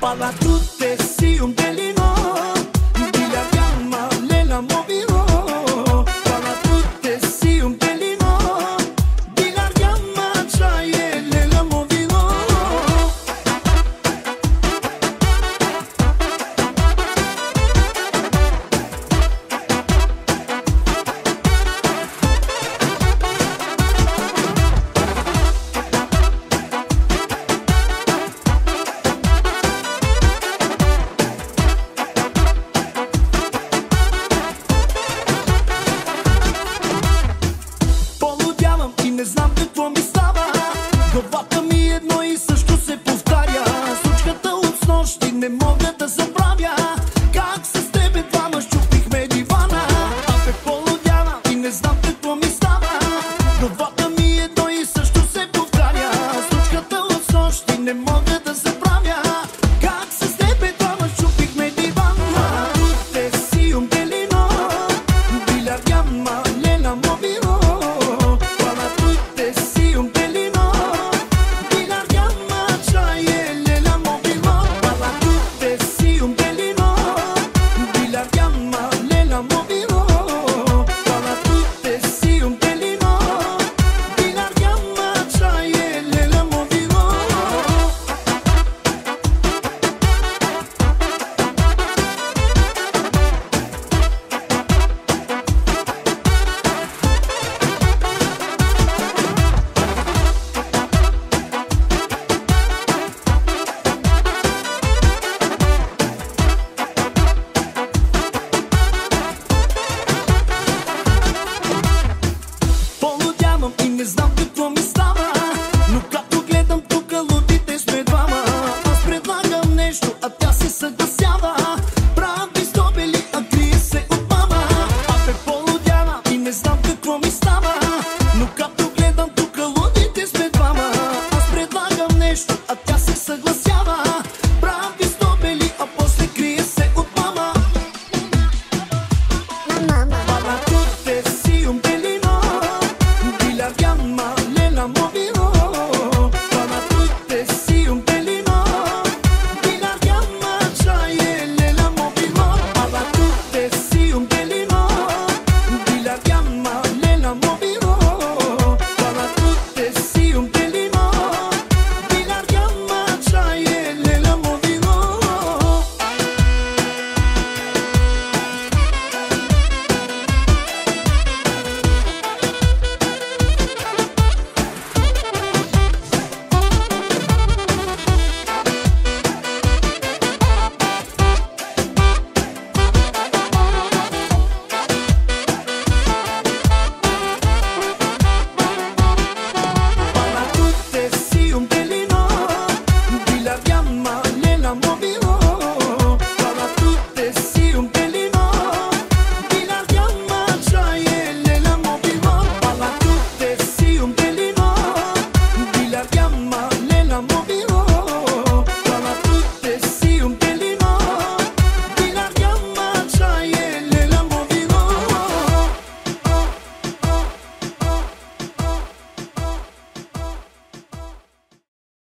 Para tutte sì un pelino, di la gamma nella movido. Para tutte sì un pelino, di la gamma c'hai nella movido. Не знам какво ми става, главата ми едно и също се повтаря. Случката от снощи не мога да забравя, как с тебе двама щупихме дивана. Абе полудяна и не знам какво ми става, главата ми едно и също се повтаря. Случката от снощи не мога да забравя,